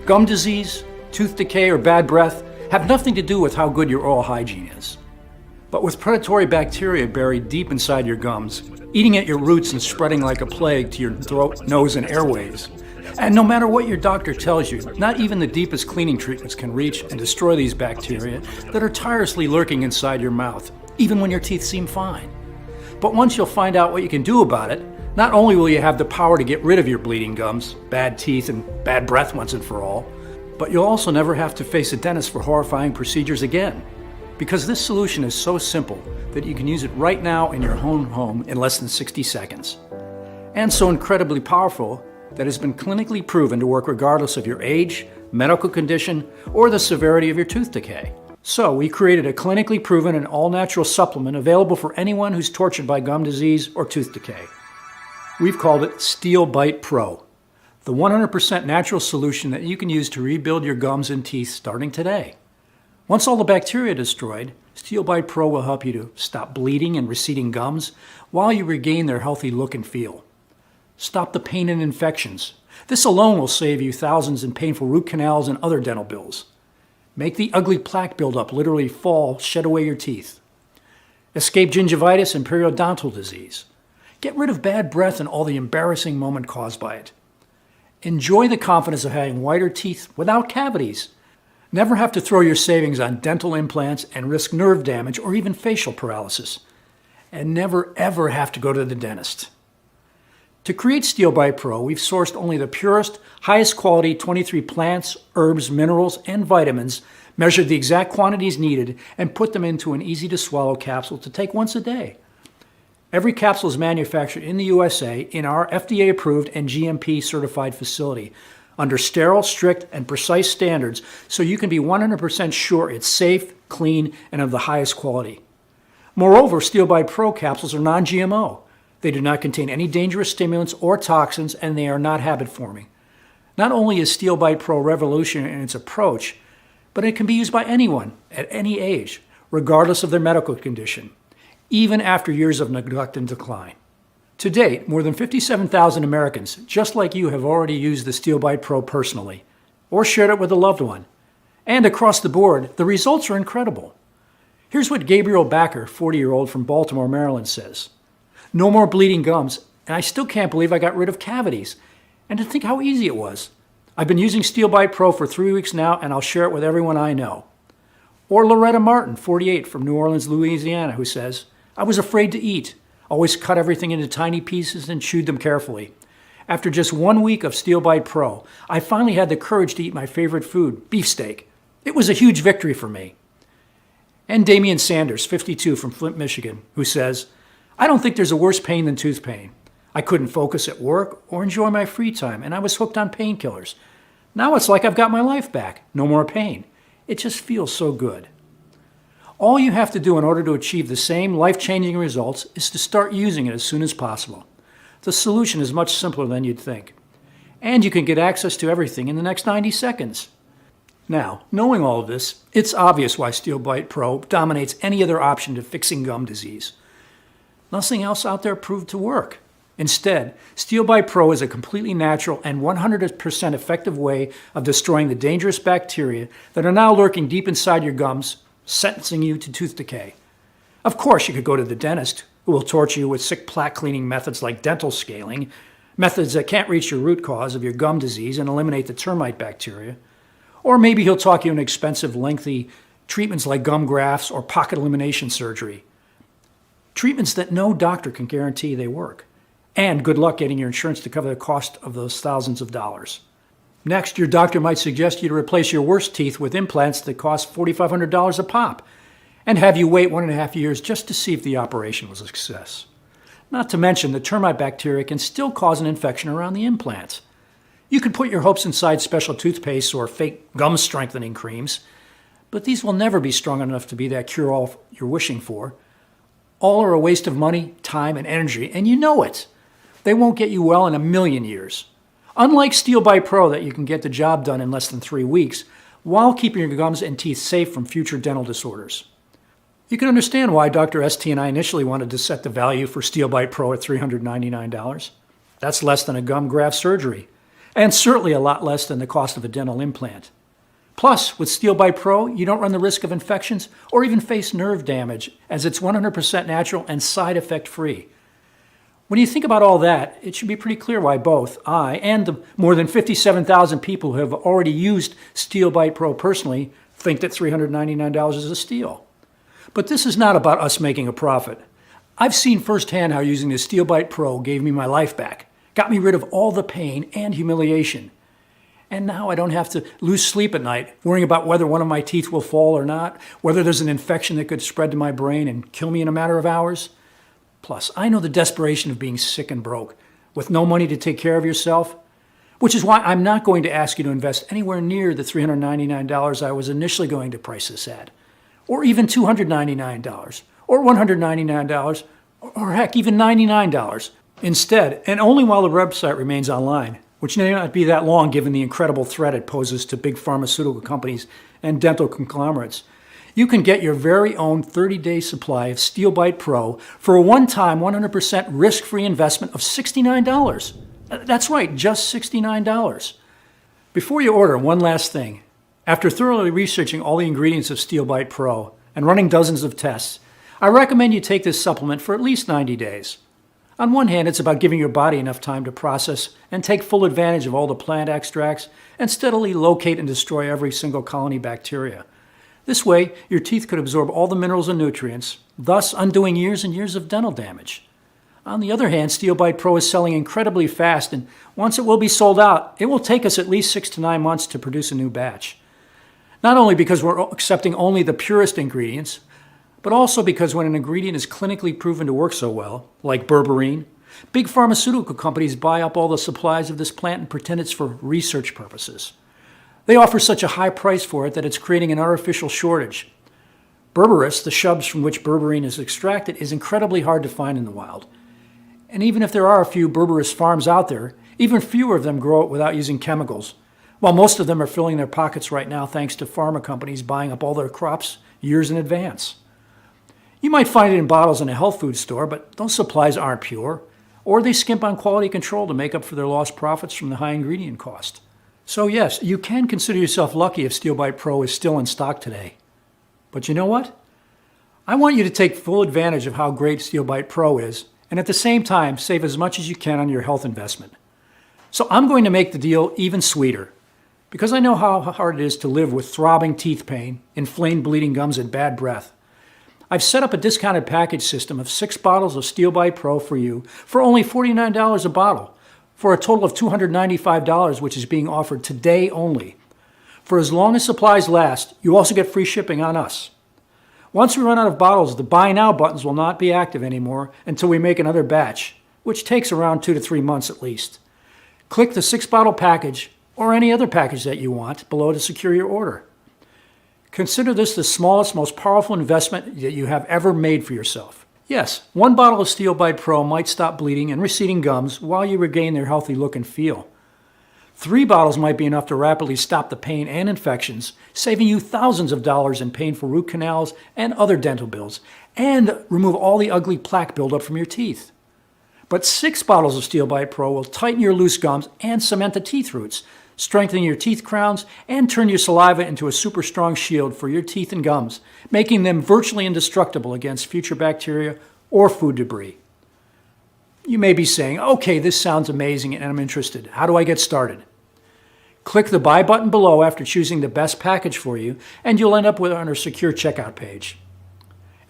Gum disease, tooth decay, or bad breath have nothing to do with how good your oral hygiene is. But with predatory bacteria buried deep inside your gums, eating at your roots and spreading like a plague to your throat, nose, and airways, and no matter what your doctor tells you, not even the deepest cleaning treatments can reach and destroy these bacteria that are tirelessly lurking inside your mouth, even when your teeth seem fine. But once you'll find out what you can do about it, not only will you have the power to get rid of your bleeding gums, bad teeth, and bad breath once and for all, but you'll also never have to face a dentist for horrifying procedures again. Because this solution is so simple that you can use it right now in your own home in less than 60 seconds. And so incredibly powerful that it's been clinically proven to work regardless of your age, medical condition, or the severity of your tooth decay. So we created a clinically proven and all-natural supplement available for anyone who's tortured by gum disease or tooth decay. We've called it Seel Bite Pro, the 100% natural solution that you can use to rebuild your gums and teeth starting today. Once all the bacteria are destroyed, Seel Bite Pro will help you to stop bleeding and receding gums while you regain their healthy look and feel. Stop the pain and infections. This alone will save you thousands in painful root canals and other dental bills. Make the ugly plaque buildup literally fall, shed away your teeth. Escape gingivitis and periodontal disease. Get rid of bad breath and all the embarrassing moment caused by it. Enjoy the confidence of having whiter teeth without cavities. Never have to throw your savings on dental implants and risk nerve damage or even facial paralysis. And never ever have to go to the dentist. To create Seel Bite Pro, we've sourced only the purest, highest quality 23 plants, herbs, minerals, and vitamins, measured the exact quantities needed, and put them into an easy-to-swallow capsule to take once a day. Every capsule is manufactured in the USA in our FDA-approved and GMP-certified facility under sterile, strict, and precise standards so you can be 100% sure it's safe, clean, and of the highest quality. Moreover, Seel Bite Pro capsules are non-GMO. They do not contain any dangerous stimulants or toxins, and they are not habit-forming. Not only is Seel Bite Pro revolutionary in its approach, but it can be used by anyone at any age, regardless of their medical condition, even after years of neglect and decline. To date, more than 57,000 Americans, just like you, have already used the Seel Bite Pro personally, or shared it with a loved one. And across the board, the results are incredible. Here's what Gabriel Backer, 40-year-old from Baltimore, Maryland, says. No more bleeding gums, and I still can't believe I got rid of cavities. And to think how easy it was. I've been using Seel Bite Pro for 3 weeks now, and I'll share it with everyone I know. Or Loretta Martin, 48, from New Orleans, Louisiana, who says, I was afraid to eat, always cut everything into tiny pieces and chewed them carefully. After just 1 week of Seel Bite Pro, I finally had the courage to eat my favorite food, beefsteak. It was a huge victory for me. And Damian Sanders, 52, from Flint, Michigan, who says, I don't think there's a worse pain than tooth pain. I couldn't focus at work or enjoy my free time, and I was hooked on painkillers. Now it's like I've got my life back. No more pain. It just feels so good. All you have to do in order to achieve the same life-changing results is to start using it as soon as possible. The solution is much simpler than you'd think. And you can get access to everything in the next 90 seconds. Now, knowing all of this, it's obvious why Seel Bite Pro dominates any other option to fixing gum disease. Nothing else out there proved to work. Instead, Seel Bite Pro is a completely natural and 100% effective way of destroying the dangerous bacteria that are now lurking deep inside your gums, sentencing you to tooth decay. Of course, you could go to the dentist, who will torture you with sick plaque cleaning methods like dental scaling, methods that can't reach your root cause of your gum disease and eliminate the termite bacteria. Or maybe he'll talk you into expensive, lengthy treatments like gum grafts or pocket elimination surgery. Treatments that no doctor can guarantee they work. And good luck getting your insurance to cover the cost of those thousands of dollars. Next, your doctor might suggest you to replace your worst teeth with implants that cost $4,500 a pop, and have you wait 1.5 years just to see if the operation was a success. Not to mention, the termite bacteria can still cause an infection around the implants. You can put your hopes inside special toothpaste or fake gum strengthening creams, but these will never be strong enough to be that cure-all you're wishing for. All are a waste of money, time, and energy, and you know it. They won't get you well in a million years. Unlike Seel Bite Pro that you can get the job done in less than 3 weeks, while keeping your gums and teeth safe from future dental disorders. You can understand why Dr. ST and I initially wanted to set the value for Seel Bite Pro at $399. That's less than a gum graft surgery. and certainly a lot less than the cost of a dental implant. Plus, with Seel Bite Pro, you don't run the risk of infections or even face nerve damage, as it's 100% natural and side effect free. When you think about all that, it should be pretty clear why both I and the more than 57,000 people who have already used Seel Bite Pro personally think that $399 is a steal. But this is not about us making a profit. I've seen firsthand how using the Seel Bite Pro gave me my life back, got me rid of all the pain and humiliation. And now I don't have to lose sleep at night worrying about whether one of my teeth will fall or not, whether there's an infection that could spread to my brain and kill me in a matter of hours. Plus, I know the desperation of being sick and broke, with no money to take care of yourself, which is why I'm not going to ask you to invest anywhere near the $399 I was initially going to price this at, or even $299, or $199, or heck, even $99. Instead, and only while the website remains online, which may not be that long given the incredible threat it poses to big pharmaceutical companies and dental conglomerates, you can get your very own 30-day supply of Seel Bite Pro for a one-time 100% risk-free investment of $69. That's right, just $69. Before you order, one last thing. After thoroughly researching all the ingredients of Seel Bite Pro and running dozens of tests, I recommend you take this supplement for at least 90 days. On one hand, it's about giving your body enough time to process and take full advantage of all the plant extracts and steadily locate and destroy every single colony bacteria. This way, your teeth could absorb all the minerals and nutrients, thus undoing years and years of dental damage. On the other hand, Seel Bite Pro is selling incredibly fast, and once it will be sold out, it will take us at least 6 to 9 months to produce a new batch. Not only because we're accepting only the purest ingredients, but also because when an ingredient is clinically proven to work so well, like berberine, big pharmaceutical companies buy up all the supplies of this plant and pretend it's for research purposes. They offer such a high price for it that it's creating an artificial shortage. Berberis, the shrubs from which berberine is extracted, is incredibly hard to find in the wild. And even if there are a few berberis farms out there, even fewer of them grow it without using chemicals, while most of them are filling their pockets right now thanks to pharma companies buying up all their crops years in advance. You might find it in bottles in a health food store, but those supplies aren't pure, or they skimp on quality control to make up for their lost profits from the high ingredient cost. So yes, you can consider yourself lucky if Seel Bite Pro is still in stock today. But you know what? I want you to take full advantage of how great Seel Bite Pro is, and at the same time, save as much as you can on your health investment. So I'm going to make the deal even sweeter, because I know how hard it is to live with throbbing teeth pain, inflamed bleeding gums, and bad breath. I've set up a discounted package system of 6 bottles of Seel Bite Pro for you for only $49 a bottle, for a total of $295, which is being offered today only. For as long as supplies last, you also get free shipping on us. Once we run out of bottles, the Buy Now buttons will not be active anymore until we make another batch, which takes around 2 to 3 months at least. Click the 6-bottle package, or any other package that you want, below to secure your order. Consider this the smallest, most powerful investment that you have ever made for yourself. Yes, 1 bottle of Seel Bite Pro might stop bleeding and receding gums while you regain their healthy look and feel. 3 bottles might be enough to rapidly stop the pain and infections, saving you thousands of dollars in painful root canals and other dental bills, and remove all the ugly plaque buildup from your teeth. But 6 bottles of Seel Bite Pro will tighten your loose gums and cement the teeth roots, strengthen your teeth crowns, and turn your saliva into a super strong shield for your teeth and gums, making them virtually indestructible against future bacteria or food debris. You may be saying, okay, this sounds amazing and I'm interested. How do I get started? Click the Buy button below after choosing the best package for you, and you'll end up on our secure checkout page.